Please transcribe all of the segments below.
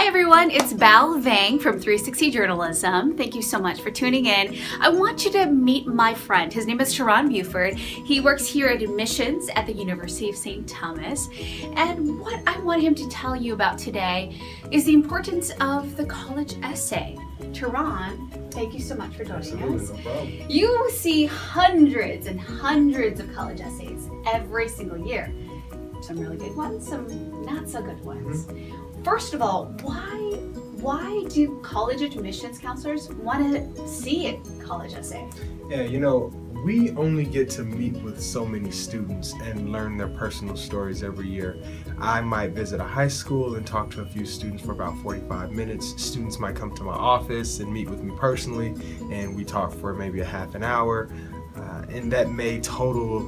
Hi everyone, it's Vang from 360 Journalism. Thank you so much for tuning in. I want you to meet my friend. His name is Teron Buford. He works here at admissions at the University of St. Thomas. And what I want him to tell you about today is the importance of the college essay. Teron, thank you so much for joining us. No problem. You see hundreds and hundreds of college essays every single year. Some really good ones, some not so good ones. First of all, why do college admissions counselors want to see a college essay? Yeah, we only get to meet with so many students and learn their personal stories every year. I might visit a high school and talk to a few students for about 45 minutes. Students might come to my office and meet with me personally, and we talk for maybe a half an hour, and that may total,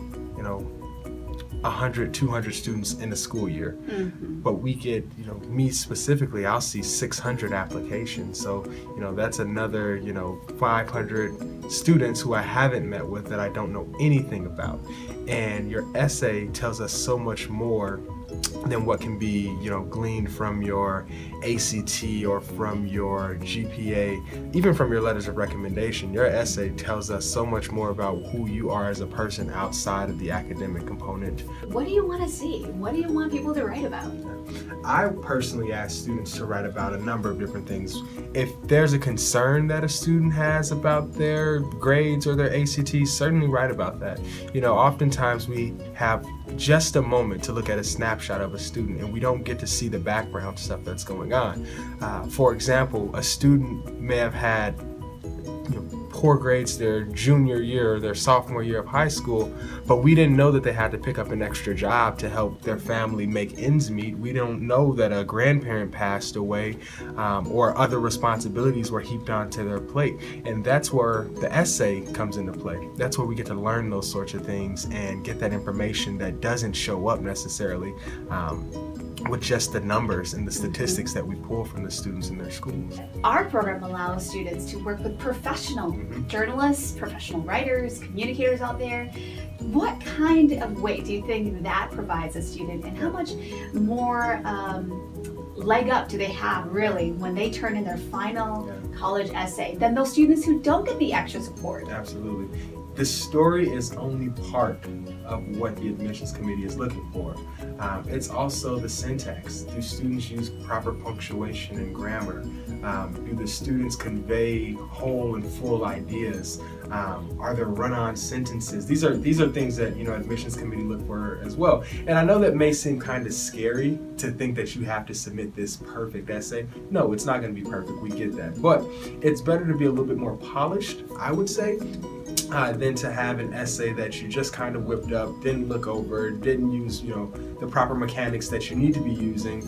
100, 200 students in a school year. But we get, me specifically, I'll see 600 applications. So, that's another, 500 students who I haven't met with that I don't know anything about. And your essay tells us so much more than what can be, gleaned from your ACT or from your GPA, even from your letters of recommendation. Your essay tells us so much more about who you are as a person outside of the academic component. What do you want to see? What do you want people to write about? I personally ask students to write about a number of different things. If there's a concern that a student has about their grades or their ACTs, certainly write about that. Oftentimes we have just a moment to look at a snapshot of a student and we don't get to see the background stuff that's going on. For example, a student may have had poor grades their junior year or their sophomore year of high school, but we didn't know that they had to pick up an extra job to help their family make ends meet. We don't know that a grandparent passed away or other responsibilities were heaped onto their plate. And that's where the essay comes into play. That's where we get to learn those sorts of things and get that information that doesn't show up necessarily with just the numbers and the statistics that we pull from the students in their schools. Our program allows students to work with professional journalists, professional writers, communicators out there. What kind of weight do you think that provides a student, and how much more leg up do they have really when they turn in their final college essay than those students who don't get the extra support? Absolutely. The story is only part of what the admissions committee is looking for. It's also the syntax. Do students use proper punctuation and grammar? Do the students convey whole and full ideas? Are there run-on sentences? These are things that admissions committee look for as well. And I know that may seem kind of scary to think that you have to submit this perfect essay. No, it's not going to be perfect. We get that, but it's better to be a little bit more polished, I would say, than to have an essay that you just kind of whipped up, didn't look over, didn't use the proper mechanics that you need to be using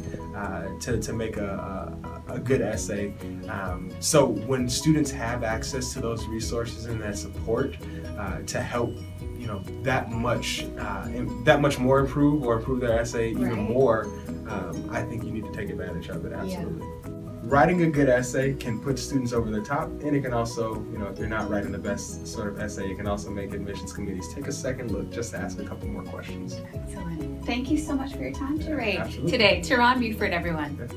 to make a good essay. So when students have access to those resources and that support to help that much more improve their essay even more, I think you need to take advantage of it. Absolutely. Writing a good essay can put students over the top, and it can also, if you're not writing the best sort of essay, it can also make admissions committees take a second look just to ask a couple more questions. Excellent. Thank you so much for your time today. Absolutely. Teron Buford, everyone.